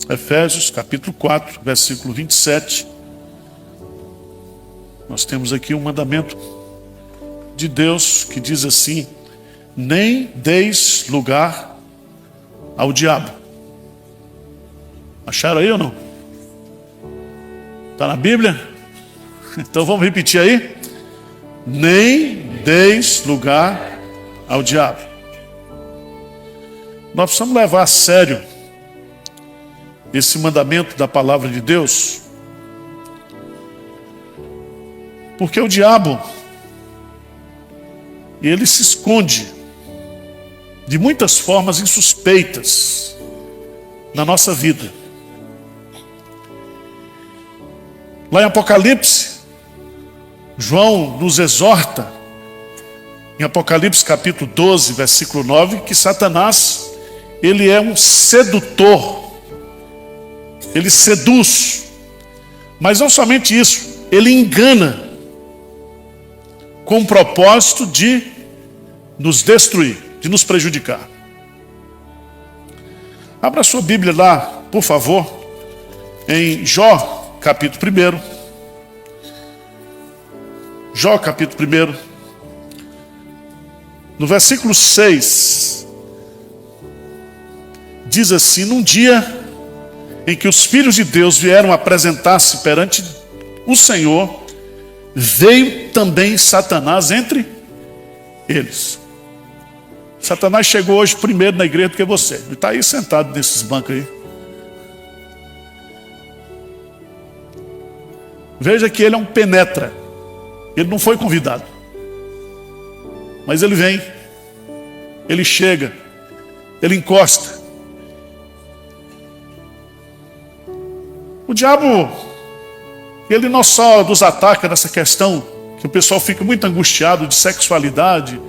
Efésios capítulo 4, versículo 27. Nós temos aqui um mandamento de Deus que diz assim: nem deis lugar ao diabo. Acharam aí ou não? Está na Bíblia? Então vamos repetir aí. Nem deis lugar ao diabo. Nós precisamos levar a sério esse mandamento da palavra de Deus, porque o diabo, ele se esconde de muitas formas insuspeitas na nossa vida. Lá em Apocalipse, João nos exorta, em Apocalipse capítulo 12, versículo 9, que Satanás, ele é um sedutor, ele seduz, mas não somente isso, ele engana, com o propósito de nos destruir, de nos prejudicar. Abra sua Bíblia lá, por favor, em Jó, capítulo 1. Jó, capítulo 1. No versículo 6, diz assim: num dia em que os filhos de Deus vieram apresentar-se perante o Senhor, veio também Satanás entre eles. Satanás chegou hoje primeiro na igreja do que você. Ele está aí sentado nesses bancos aí. Veja que ele é um penetra. Ele não foi convidado, mas ele vem, ele chega, ele encosta. O diabo, ele não só nos ataca nessa questão, que o pessoal fica muito angustiado de sexualidade,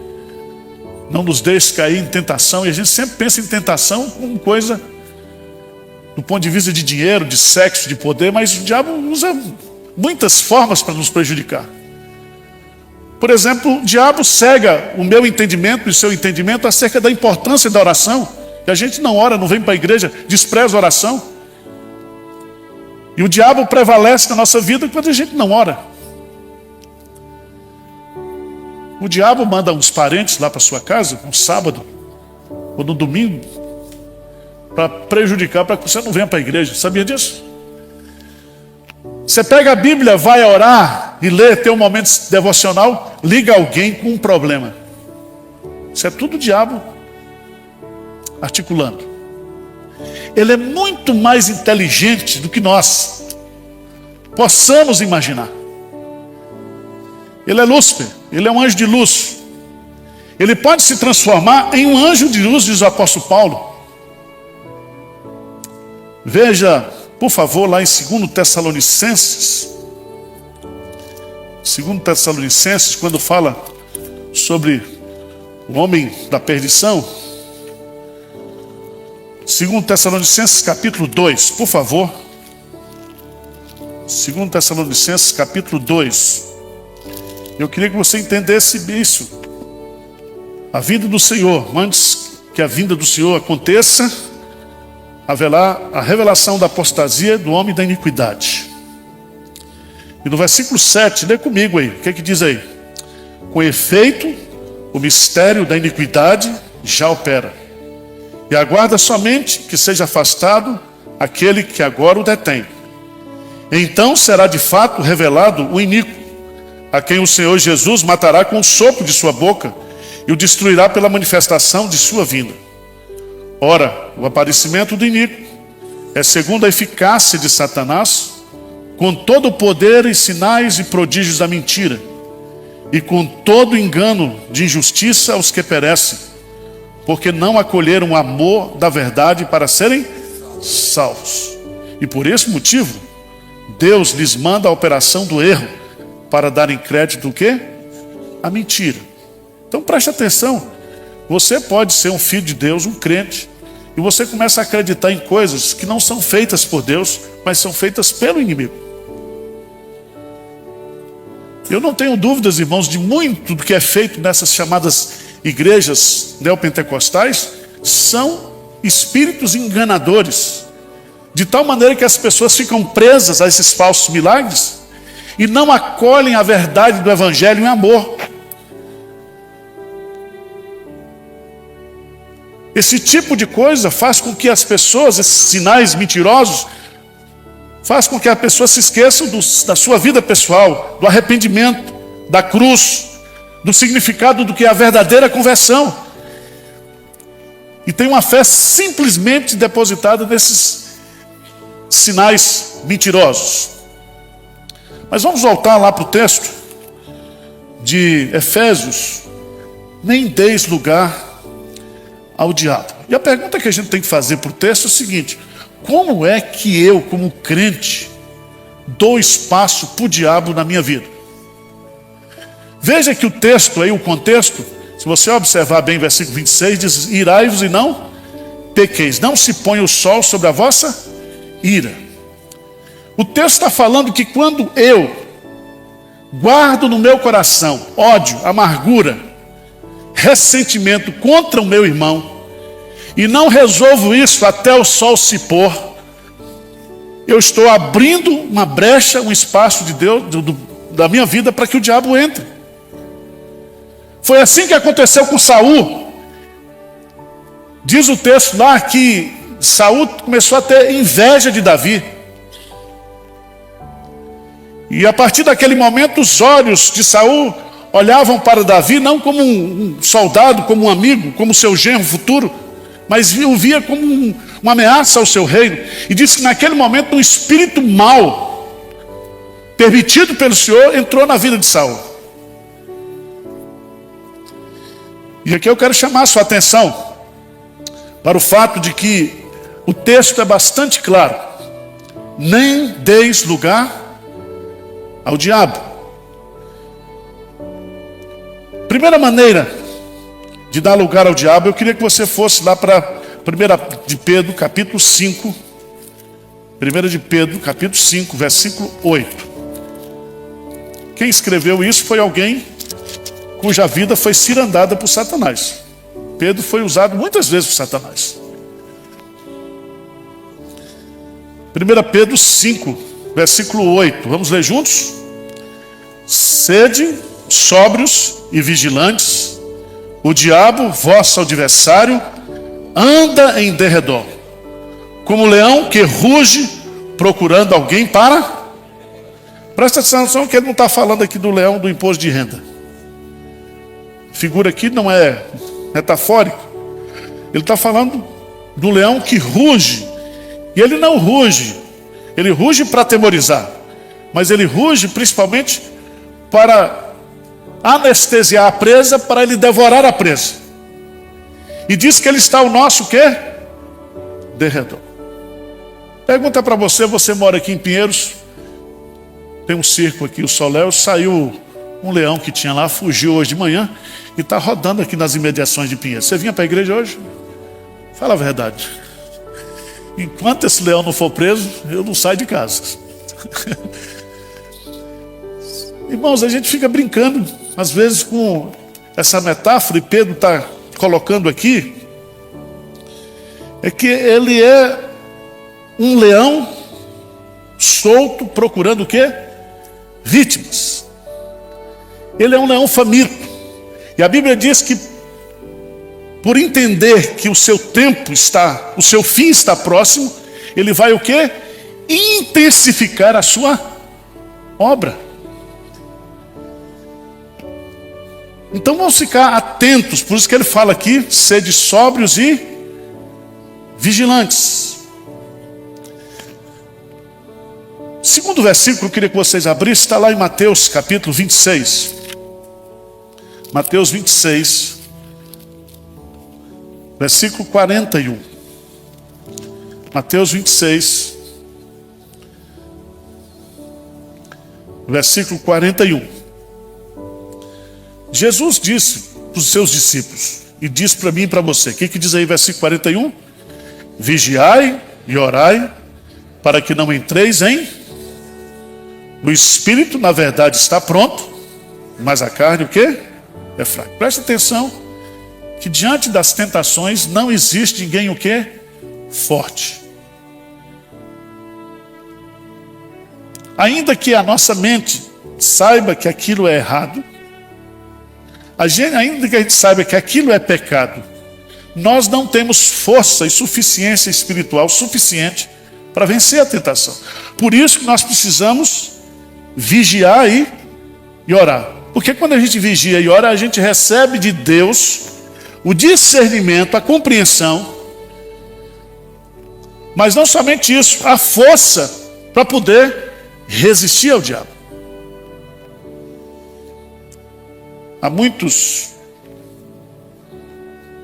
não nos deixa cair em tentação, e a gente sempre pensa em tentação como coisa do ponto de vista de dinheiro, de sexo, de poder, mas o diabo usa muitas formas para nos prejudicar. Por exemplo, o diabo cega o meu entendimento e o seu entendimento acerca da importância da oração, que a gente não ora, não vem para a igreja, despreza a oração. E o diabo prevalece na nossa vida quando a gente não ora. O diabo manda uns parentes lá para sua casa, no sábado ou no domingo, para prejudicar, para que você não venha para a igreja. Sabia disso? Você pega a Bíblia, vai orar e lê, tem um momento devocional, liga alguém com um problema. Isso é tudo o diabo articulando. Ele é muito mais inteligente do que nós possamos imaginar. Ele é Lúcifer, ele é um anjo de luz. Ele pode se transformar em um anjo de luz, diz o apóstolo Paulo. Veja, por favor, lá em 2 Tessalonicenses. 2 Tessalonicenses, quando fala sobre o homem da perdição. 2 Tessalonicenses capítulo 2, por favor. 2 Tessalonicenses capítulo 2. Eu queria que você entendesse isso. A vinda do Senhor, antes que a vinda do Senhor aconteça, haverá a revelação da apostasia do homem da iniquidade. E no versículo 7, lê comigo aí, o que diz aí? Com efeito, o mistério da iniquidade já opera, e aguarda somente que seja afastado aquele que agora o detém. Então será de fato revelado o iníquo, a quem o Senhor Jesus matará com o sopro de sua boca, e o destruirá pela manifestação de sua vinda. Ora, o aparecimento do iníquo é segundo a eficácia de Satanás, com todo o poder e sinais e prodígios da mentira, e com todo o engano de injustiça aos que perecem, porque não acolheram o amor da verdade para serem salvos. E por esse motivo, Deus lhes manda a operação do erro, para darem crédito do quê? A mentira. Então preste atenção. Você pode ser um filho de Deus, um crente, e você começa a acreditar em coisas que não são feitas por Deus, mas são feitas pelo inimigo. Eu não tenho dúvidas, irmãos, de muito do que é feito nessas chamadas igrejas neopentecostais são espíritos enganadores de tal maneira que as pessoas ficam presas a esses falsos milagres e não acolhem a verdade do Evangelho em amor. Esse tipo de coisa faz com que as pessoas, esses sinais mentirosos, faz com que as pessoas se esqueçam da sua vida pessoal, do arrependimento, da cruz, do significado do que é a verdadeira conversão. E tem uma fé simplesmente depositada nesses sinais mentirosos. Mas vamos voltar lá para o texto de Efésios. Nem deis lugar ao diabo. E a pergunta que a gente tem que fazer para o texto é o seguinte: como é que eu, como crente, dou espaço para o diabo na minha vida? Veja que o texto aí, o contexto, se você observar bem o versículo 26, diz: irai-vos e não pequeis, não se ponha o sol sobre a vossa ira. O texto está falando que quando eu guardo no meu coração ódio, amargura, ressentimento contra o meu irmão, e não resolvo isso até o sol se pôr, eu estou abrindo uma brecha, um espaço de Deus, da minha vida, para que o diabo entre. Foi assim que aconteceu com Saul. Diz o texto lá que Saul começou a ter inveja de Davi. E a partir daquele momento os olhos de Saul olhavam para Davi não como um soldado, como um amigo, como seu genro futuro, mas o via como uma ameaça ao seu reino. E disse que naquele momento um espírito mau, permitido pelo Senhor, entrou na vida de Saul. E aqui eu quero chamar a sua atenção para o fato de que o texto é bastante claro. Nem deis lugar ao diabo. Primeira maneira de dar lugar ao diabo, eu queria que você fosse lá para 1 de Pedro, capítulo 5. 1 de Pedro, capítulo 5, versículo 8. Quem escreveu isso foi alguém cuja vida foi cirandada por Satanás. Pedro foi usado muitas vezes por Satanás. 1 Pedro 5, versículo 8. Vamos ler juntos? Sede sóbrios e vigilantes. O diabo, vosso adversário, anda em derredor, como leão que ruge, procurando alguém para... Presta atenção que ele não está falando aqui do leão do imposto de renda. A figura aqui não é metafórica. Ele está falando do leão que ruge. E ele não ruge. Ele ruge para atemorizar. Mas ele ruge principalmente para anestesiar a presa, para ele devorar a presa. E diz que ele está ao nosso quê? Derredor. Pergunta para você, você mora aqui em Pinheiros, tem um circo aqui, o Soléu, saiu um leão que tinha lá, fugiu hoje de manhã e está rodando aqui nas imediações de Pinheiros. Você vinha para a igreja hoje? Fala a verdade. Enquanto esse leão não for preso, eu não saio de casa. Irmãos, a gente fica brincando, às vezes, com essa metáfora, e Pedro está colocando aqui, é que ele é um leão solto, procurando o quê? Vítimas. Ele é um leão faminto. E a Bíblia diz que, por entender que o seu tempo está, o seu fim está próximo, ele vai o quê? Intensificar a sua obra. Então vamos ficar atentos, por isso que ele fala aqui, sede sóbrios e vigilantes. Segundo versículo, eu queria que vocês abrissem, está lá em Mateus capítulo 26. Mateus 26, versículo 41. Mateus 26, versículo 41. Jesus disse para os seus discípulos, e disse para mim e para você, o que diz aí versículo 41? Vigiai e orai, para que não entreis em... O espírito, na verdade, está pronto, mas a carne o quê? É fraca. Presta atenção, que diante das tentações não existe ninguém o quê? Forte. ainda que a nossa mente saiba que aquilo é errado, ainda que a gente saiba que aquilo é pecado, nós não temos força e suficiência espiritual suficiente para vencer a tentação. Por isso que nós precisamos vigiar e orar. Porque quando a gente vigia e ora, a gente recebe de Deus o discernimento, a compreensão, mas não somente isso, a força para poder resistir ao diabo. Há muitos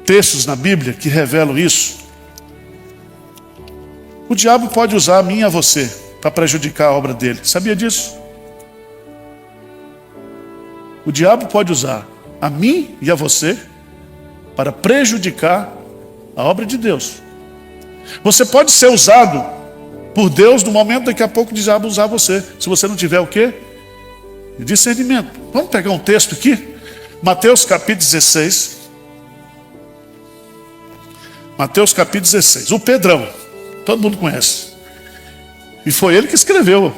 textos na Bíblia que revelam isso. O diabo pode usar a mim e a você para prejudicar a obra dele. Sabia disso? O diabo pode usar a mim e a você para prejudicar a obra de Deus. Você pode ser usado por Deus no momento daqui a pouco o diabo usar você. Se você não tiver o quê? Discernimento. Vamos pegar um texto aqui? Mateus capítulo 16. Mateus capítulo 16. O Pedrão. Todo mundo conhece. E foi ele que escreveu.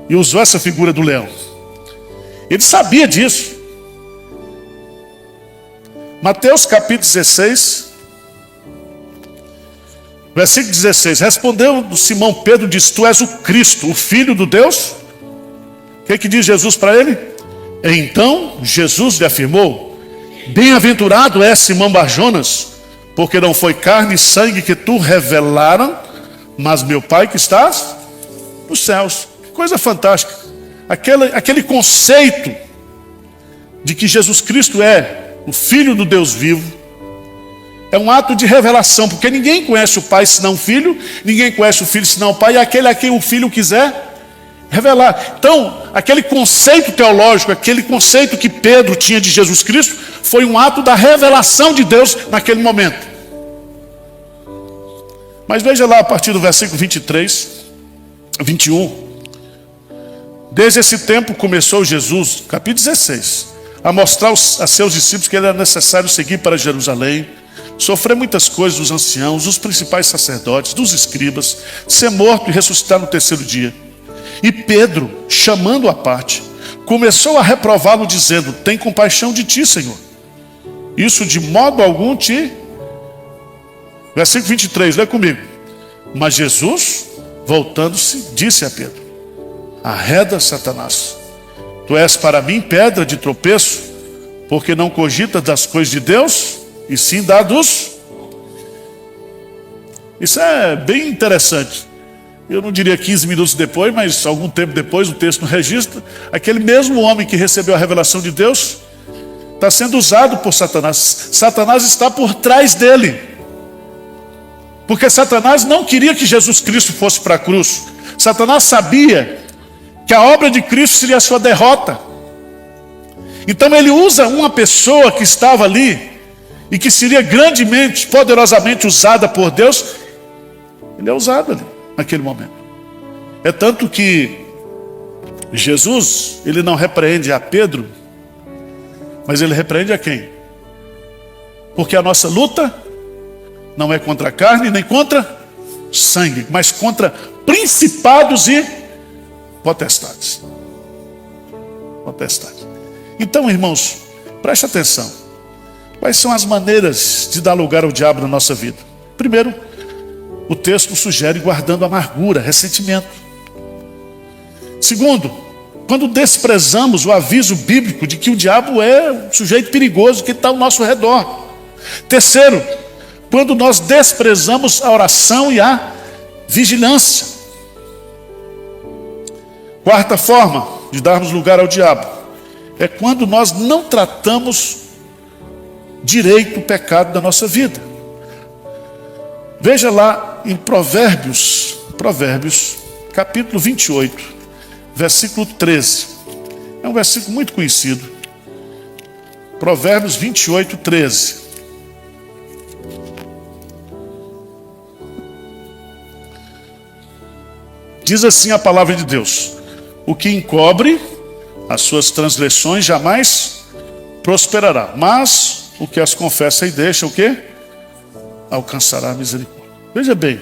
E usou essa figura do leão. Ele sabia disso. Mateus capítulo 16. Versículo 16. Respondeu Simão Pedro, disse: Tu és o Cristo, o Filho do Deus? O que diz Jesus para ele? Então Jesus lhe afirmou: Bem-aventurado és Simão Barjonas, porque não foi carne e sangue que tu revelaram, mas meu Pai que estás nos céus. Que coisa fantástica. Aquele conceito de que Jesus Cristo é o Filho do Deus vivo, é um ato de revelação, porque ninguém conhece o Pai senão o Filho, ninguém conhece o Filho senão o Pai, e aquele a quem o Filho quiser revelar. Então, aquele conceito teológico, aquele conceito que Pedro tinha de Jesus Cristo, foi um ato da revelação de Deus naquele momento. Mas veja lá a partir do versículo 23, 21. Desde esse tempo começou Jesus, capítulo 16, a mostrar a seus discípulos que era necessário seguir para Jerusalém, sofrer muitas coisas dos anciãos, dos principais sacerdotes, dos escribas, ser morto e ressuscitar no terceiro dia. E Pedro, chamando-o à parte, começou a reprová-lo, dizendo: Tem compaixão de ti, Senhor. Isso de modo algum te... Versículo 23, lê comigo. Mas Jesus, voltando-se, disse a Pedro: Arreda, Satanás. Tu és para mim pedra de tropeço, porque não cogitas das coisas de Deus, e sim da dos... Isso é bem interessante. Eu não diria 15 minutos depois, mas algum tempo depois, o texto não registra, aquele mesmo homem que recebeu a revelação de Deus está sendo usado por Satanás. Satanás está por trás dele, porque Satanás não queria que Jesus Cristo fosse para a cruz. Satanás sabia que a obra de Cristo seria a sua derrota. Então ele usa uma pessoa que estava ali e que seria grandemente, poderosamente usada por Deus. Ele é usado ali naquele momento. É tanto que Jesus, ele não repreende a Pedro, mas ele repreende a quem? Porque a nossa luta não é contra a carne, nem contra sangue, mas contra principados e potestades. Potestades. Então, irmãos, preste atenção. Quais são as maneiras de dar lugar ao diabo na nossa vida? Primeiro, o texto sugere guardando amargura, ressentimento. Segundo, quando desprezamos o aviso bíblico de que o diabo é um sujeito perigoso que está ao nosso redor. Terceiro, quando nós desprezamos a oração e a vigilância. Quarta forma de darmos lugar ao diabo é quando nós não tratamos direito o pecado da nossa vida. Veja lá em Provérbios, capítulo 28, versículo 13. É um versículo muito conhecido. Provérbios 28, 13. Diz assim a palavra de Deus: o que encobre as suas transgressões jamais prosperará, mas o que as confessa e deixa, o quê? Alcançará a misericórdia. Veja bem,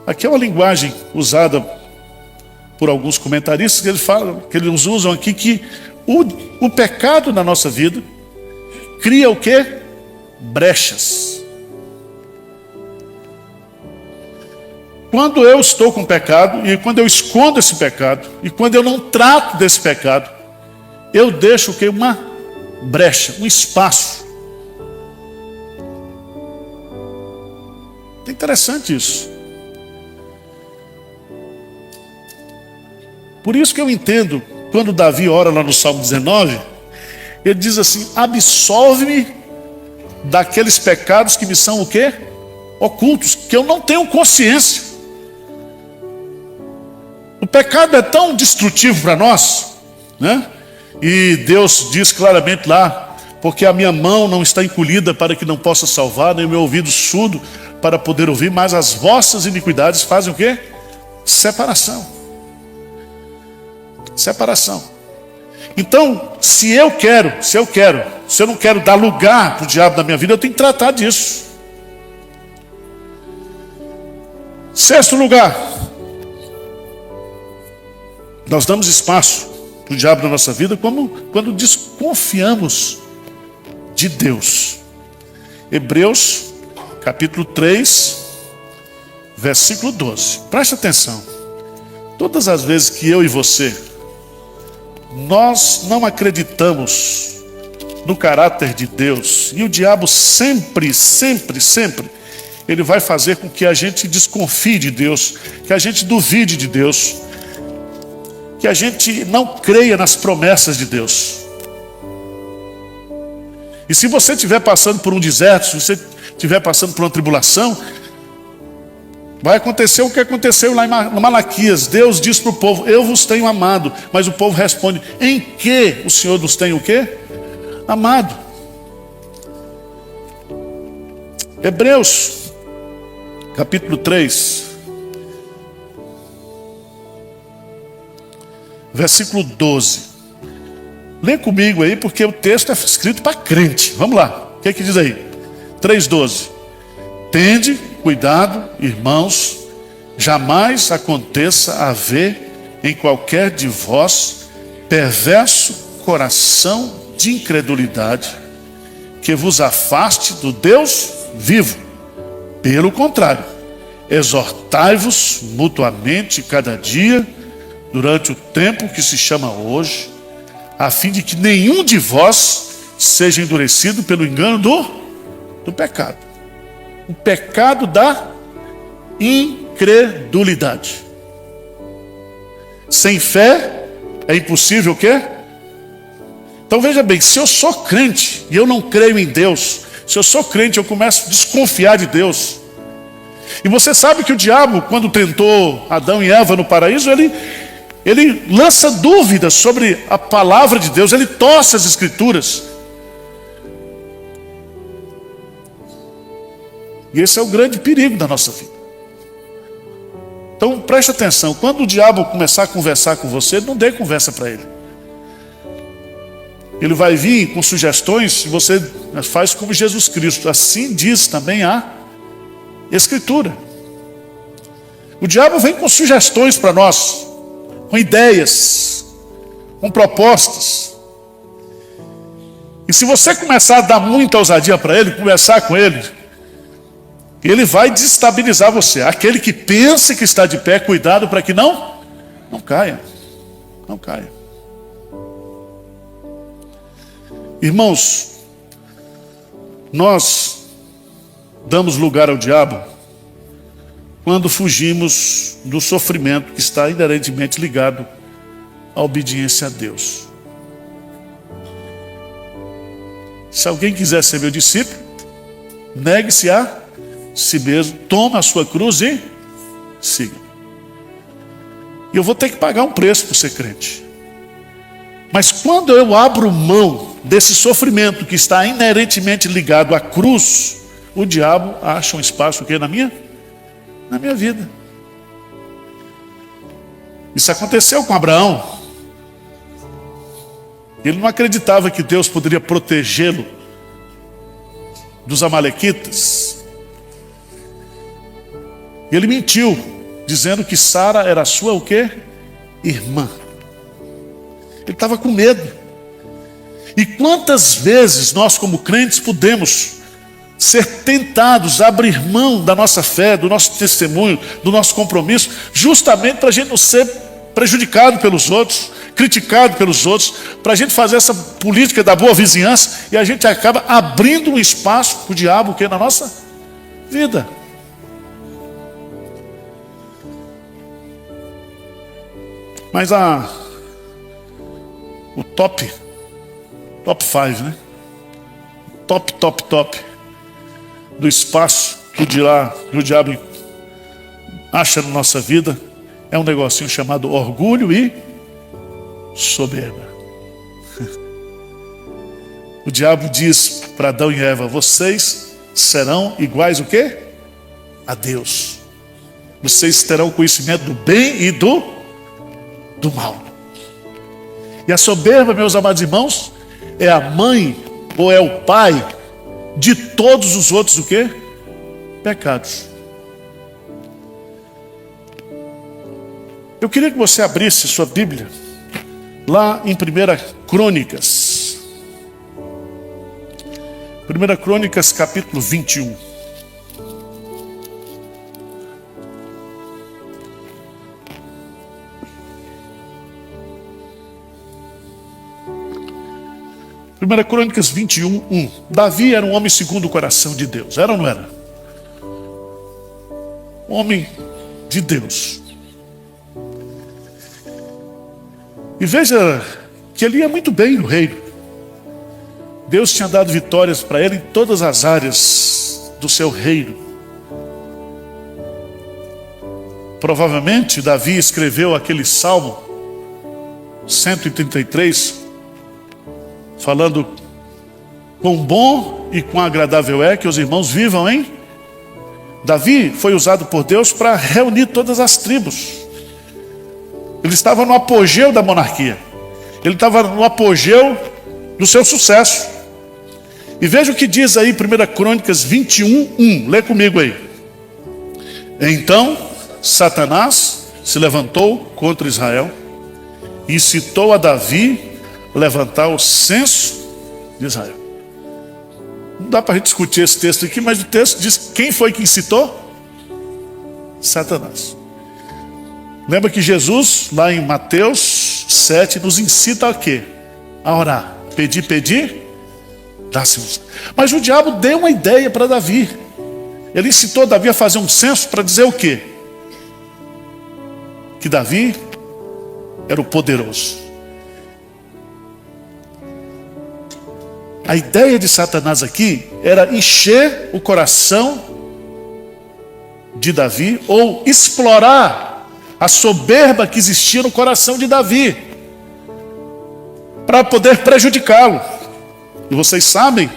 aqui é uma linguagem usada por alguns comentaristas, que eles falam, que eles usam aqui, que o pecado na nossa vida cria o quê? Brechas. Quando eu estou com pecado, e quando eu escondo esse pecado, e quando eu não trato desse pecado, eu deixo o quê? Uma brecha, um espaço. É interessante isso. Por isso que eu entendo, quando Davi ora lá no Salmo 19, ele diz assim: absolve-me daqueles pecados que me são o quê? Ocultos, que eu não tenho consciência. O pecado é tão destrutivo para nós, né? E Deus diz claramente lá: porque a minha mão não está encolhida para que não possa salvar, nem o meu ouvido surdo para poder ouvir, mas as vossas iniquidades fazem o quê? Separação. Separação. Então, se eu não quero dar lugar para o diabo na minha vida, eu tenho que tratar disso. Sexto lugar, nós damos espaço para o diabo na nossa vida quando desconfiamos de Deus. Hebreus, capítulo 3, versículo 12. Preste atenção. Todas as vezes que eu e você, nós não acreditamos no caráter de Deus, e o diabo sempre, ele vai fazer com que a gente desconfie de Deus, que a gente duvide de Deus, que a gente não creia nas promessas de Deus. E se você estiver passando por um deserto, se você estiver passando por uma tribulação, vai acontecer o que aconteceu lá em Malaquias. Deus diz para o povo: eu vos tenho amado. Mas o povo responde: em que o Senhor nos tem o quê? Amado. Hebreus, capítulo 3, versículo 12. Lê comigo aí, porque o texto é escrito para crente. Vamos lá, o que é que diz aí? 3,12. Tende cuidado, irmãos, jamais aconteça haver em qualquer de vós perverso coração de incredulidade, que vos afaste do Deus vivo. Pelo contrário, exortai-vos mutuamente cada dia, durante o tempo que se chama hoje, a fim de que nenhum de vós seja endurecido pelo engano do pecado. O pecado da incredulidade. Sem fé é impossível o quê? Então veja bem, se eu sou crente e eu não creio em Deus, se eu sou crente eu começo a desconfiar de Deus. E você sabe que o diabo, quando tentou Adão e Eva no paraíso, ele lança dúvidas sobre a palavra de Deus, ele torce as escrituras. E esse é o grande perigo da nossa vida. Então preste atenção, quando o diabo começar a conversar com você, não dê conversa para ele. Ele vai vir com sugestões, e você faz como Jesus Cristo. Assim diz também a Escritura. O diabo vem com sugestões para nós, com ideias, com propostas. E se você começar a dar muita ousadia para ele, conversar com ele, ele vai desestabilizar você. Aquele que pensa que está de pé, cuidado para que não caia. Não caia. Irmãos, nós damos lugar ao diabo quando fugimos do sofrimento que está inerentemente ligado à obediência a Deus. Se alguém quiser ser meu discípulo, negue-se a si mesmo, tome a sua cruz e siga. E eu vou ter que pagar um preço por ser crente. Mas quando eu abro mão desse sofrimento que está inerentemente ligado à cruz, o diabo acha um espaço na minha vida. Isso aconteceu com Abraão. Ele não acreditava que Deus poderia protegê-lo dos amalequitas. Ele mentiu, dizendo que Sara era a sua o quê? irmã. Ele estava com medo. E quantas vezes nós, como crentes, podemos ser tentados a abrir mão da nossa fé, do nosso testemunho, do nosso compromisso, justamente para a gente não ser prejudicado pelos outros, criticado pelos outros, para a gente fazer essa política da boa vizinhança, e a gente acaba abrindo um espaço para o diabo que é na nossa vida. Mas o top 5, né? Top do espaço que o diabo acha na nossa vida é um negocinho chamado orgulho e soberba. O diabo diz para Adão e Eva: vocês serão iguais o quê? A Deus. Vocês terão conhecimento do bem e do mal. E a soberba, meus amados irmãos, é a mãe ou é o pai de todos os outros o quê? Pecados. Eu queria que você abrisse sua Bíblia lá em 1 Crônicas. 1 Crônicas capítulo 21. Primeira Crônicas 21, 1. Davi era um homem segundo o coração de Deus. Era ou não era? Homem de Deus. E veja que ele ia muito bem no reino. Deus tinha dado vitórias para ele em todas as áreas do seu reino. Provavelmente Davi escreveu aquele Salmo 133, falando quão bom e quão agradável é que os irmãos vivam, hein? Davi foi usado por Deus para reunir todas as tribos. Ele estava no apogeu da monarquia. Ele estava no apogeu do seu sucesso. E veja o que diz aí 1 Crônicas 21, 1. Lê comigo aí. Então Satanás se levantou contra Israel e incitou a Davi levantar o censo de Israel. Não dá para a gente discutir esse texto aqui, mas o texto diz quem foi que incitou? Satanás. Lembra que Jesus, lá em Mateus 7, nos incita a quê? A orar. Pedir, dá-se-vos. Mas o diabo deu uma ideia para Davi. Ele incitou Davi a fazer um censo para dizer o quê? Que Davi era o poderoso. A ideia de Satanás aqui era encher o coração de Davi, ou explorar a soberba que existia no coração de Davi, para poder prejudicá-lo. E vocês sabem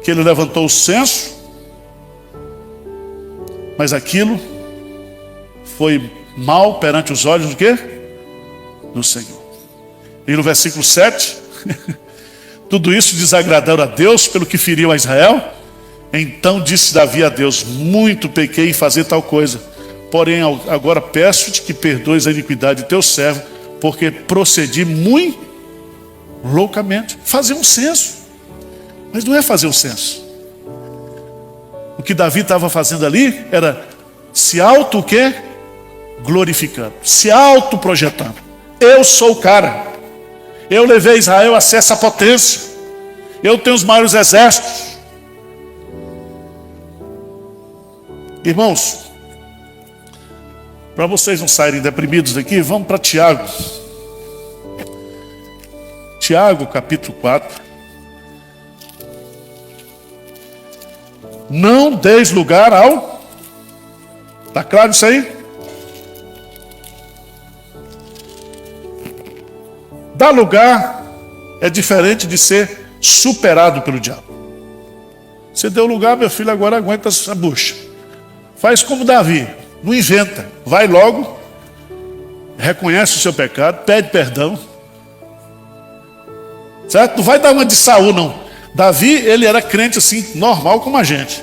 que ele levantou o censo, mas aquilo foi mal perante os olhos do quê? Do Senhor. E no versículo 7... tudo isso desagradou a Deus pelo que feriu a Israel. Então disse Davi a Deus: muito pequei em fazer tal coisa, porém agora peço-te que perdoes a iniquidade de teu servo, porque procedi muito loucamente. Fazer um censo. Mas não é fazer um censo. O que Davi estava fazendo ali era se auto o quê? Glorificando, se auto-projetando. Eu sou o cara. Eu levei Israel a ser essa potência. Eu tenho os maiores exércitos. Irmãos, para vocês não saírem deprimidos daqui, vamos para Tiago. Tiago, capítulo 4. Não deis lugar ao... Está claro isso aí? Dar lugar é diferente de ser superado pelo diabo. Você deu lugar, meu filho, agora aguenta essa bucha. Faz como Davi, não inventa. Vai logo, reconhece o seu pecado, pede perdão. Certo? Não vai dar uma de Saul, não. Davi, ele era crente assim, normal como a gente.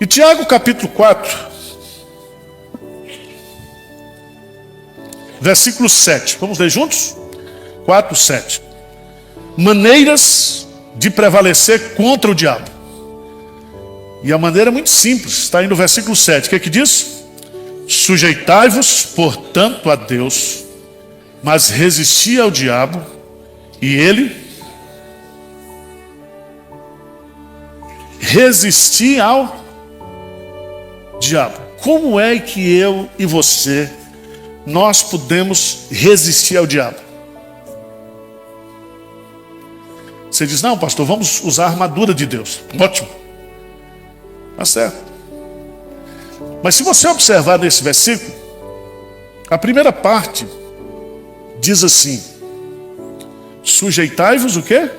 E Tiago capítulo 4, versículo 7. Vamos ler juntos? 4, 7. Maneiras de prevalecer contra o diabo. E a maneira é muito simples, está aí no versículo 7. O que é que diz? Sujeitai-vos, portanto, a Deus, mas resisti ao diabo, e ele resistir ao diabo. Como é que eu e você, nós podemos resistir ao diabo? Você diz, não, pastor, vamos usar a armadura de Deus. Ótimo. Tá certo. Mas se você observar nesse versículo, a primeira parte diz assim: sujeitai-vos o quê?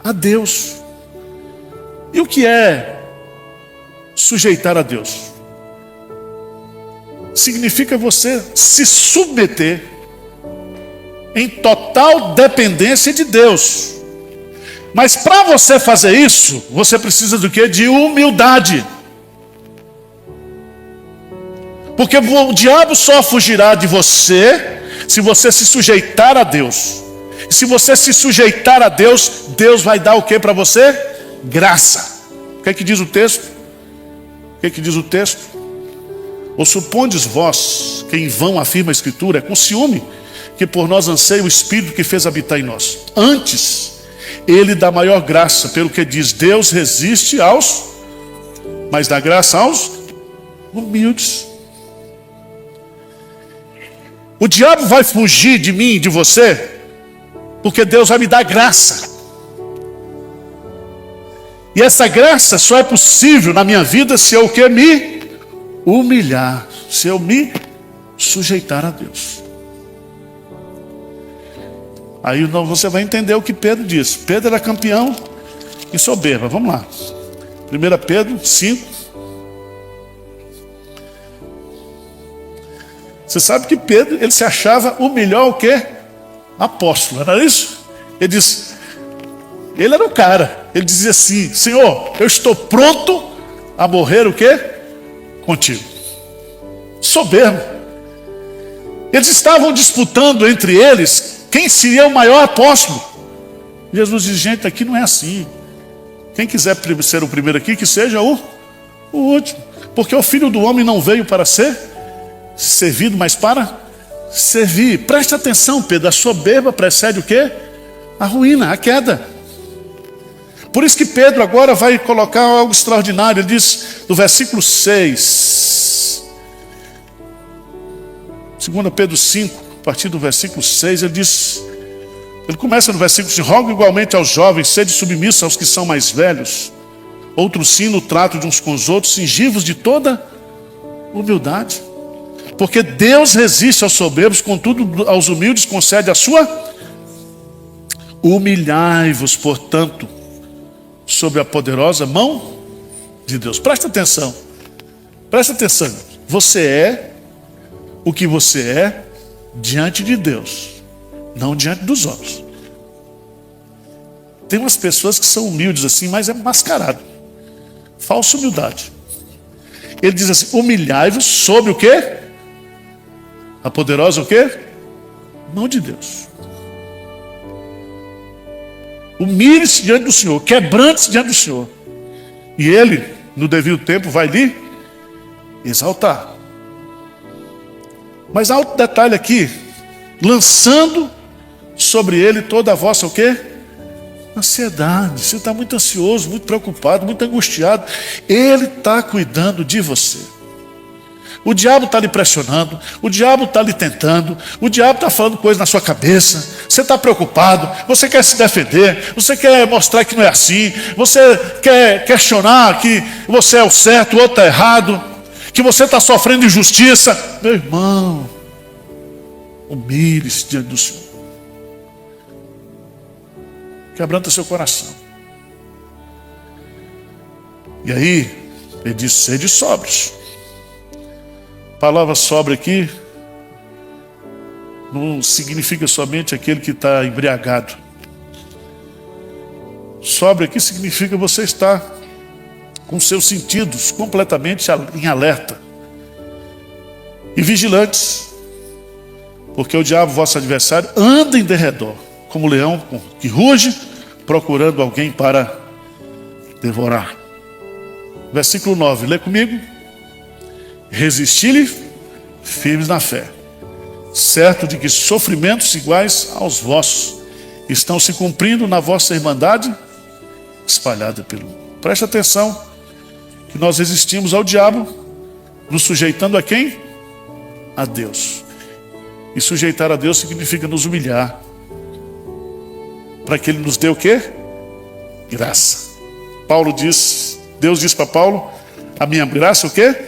A Deus. E o que é sujeitar a Deus? Significa você se submeter em total dependência de Deus. Mas para você fazer isso, você precisa do quê? De humildade. Porque o diabo só fugirá de você se você se sujeitar a Deus. E se você se sujeitar a Deus, Deus vai dar o que para você? Graça. O que é que diz o texto? O que é que diz o texto? Ou supondes vós, que em vão afirma a Escritura, com ciúme, que por nós anseia o Espírito que fez habitar em nós. Antes, Ele dá maior graça, pelo que diz, Deus resiste aos, mas dá graça aos humildes. O diabo vai fugir de mim e de você, porque Deus vai me dar graça. E essa graça só é possível na minha vida se eu me humilhar, se eu me sujeitar a Deus. Aí você vai entender o que Pedro disse. Pedro era campeão em soberba. Vamos lá. 1 Pedro 5. Você sabe que Pedro, ele se achava o melhor o quê? Apóstolo, não era isso? Ele disse, ele era o cara. Ele dizia assim, Senhor, eu estou pronto a morrer o quê? Contigo. Soberbo. Eles estavam disputando entre eles quem seria o maior apóstolo. Jesus diz, gente, aqui não é assim. Quem quiser ser o primeiro aqui, que seja o último. Porque o Filho do Homem não veio para ser servido, mas para servir. Preste atenção, Pedro, a soberba precede o quê? A ruína, a queda. Por isso que Pedro agora vai colocar algo extraordinário. Ele diz no versículo 6, 2 Pedro 5, a partir do versículo 6, ele começa no versículo 5, rogo igualmente aos jovens, sede submissos aos que são mais velhos, outro sim no trato de uns com os outros, cingivos de toda humildade, porque Deus resiste aos soberbos, contudo aos humildes concede a sua. Humilhai-vos, portanto, sob a poderosa mão de Deus. Presta atenção, você é o que você é diante de Deus, não diante dos homens. Tem umas pessoas que são humildes assim, mas é mascarado, falsa humildade. Ele diz assim, humilhai-vos sobre o quê? A poderosa o quê? Mão de Deus. Humilhe-se diante do Senhor, quebrante-se diante do Senhor, e Ele, no devido tempo, vai lhe exaltar. Mas há outro detalhe aqui, lançando sobre Ele toda a vossa o quê? Ansiedade. Você está muito ansioso, muito preocupado, muito angustiado. Ele está cuidando de você. O diabo está lhe pressionando, o diabo está lhe tentando, o diabo está falando coisas na sua cabeça, você está preocupado, você quer se defender, você quer mostrar que não é assim, você quer questionar que você é o certo, o outro está errado, que você está sofrendo injustiça. Meu irmão, humilhe-se diante do Senhor, quebranta seu coração. E aí, ele diz, sede sóbrios. A palavra sóbrio aqui não significa somente aquele que está embriagado. Sóbrio aqui significa você estar com seus sentidos completamente em alerta e vigilantes. Porque o diabo, vosso adversário, anda em derredor, como leão que ruge, procurando alguém para devorar. Versículo 9, lê comigo. Resisti-lhe firmes na fé, certo de que sofrimentos iguais aos vossos estão se cumprindo na vossa irmandade espalhada pelo mundo. Preste atenção que nós resistimos ao diabo, nos sujeitando a quem? A Deus. E sujeitar a Deus significa nos humilhar, para que Ele nos dê o quê? Graça. Deus diz para Paulo, a minha graça o quê?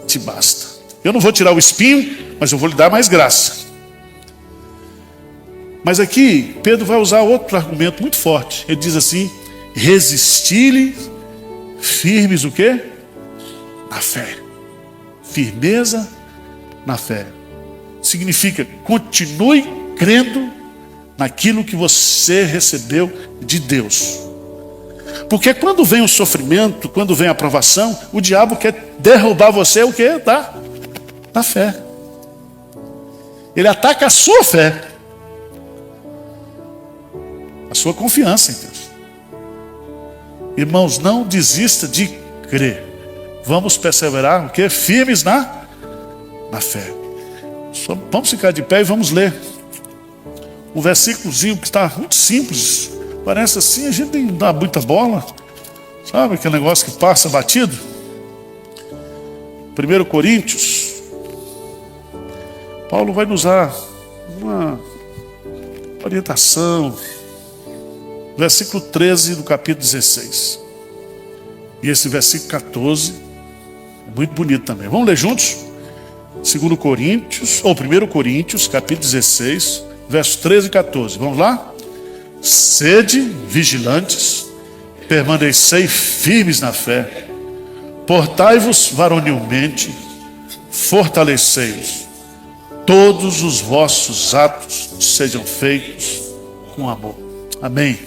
Te basta. Eu não vou tirar o espinho, mas eu vou lhe dar mais graça. Mas aqui, Pedro vai usar outro argumento muito forte. Ele diz assim, resisti-lhe firmes o quê? Na fé. Firmeza na fé. Significa, continue crendo naquilo que você recebeu de Deus. Porque quando vem o sofrimento, quando vem a provação, o diabo quer derrubar você o quê? Da fé. Ele ataca a sua fé. A sua confiança em Deus. Irmãos, não desista de crer. Vamos perseverar o quê? Firmes na fé. Vamos ficar de pé e vamos ler um versículozinho que está muito simples. Parece assim, a gente nem dá muita bola. Sabe aquele negócio que passa batido? 1 Coríntios. Paulo vai nos dar uma orientação. Versículo 13 do capítulo 16. E esse versículo 14 é muito bonito também. Vamos ler juntos? 1 Coríntios, capítulo 16, versos 13 e 14. Vamos lá? Sede vigilantes, permanecei firmes na fé, portai-vos varonilmente, fortalecei-vos, todos os vossos atos sejam feitos com amor. Amém.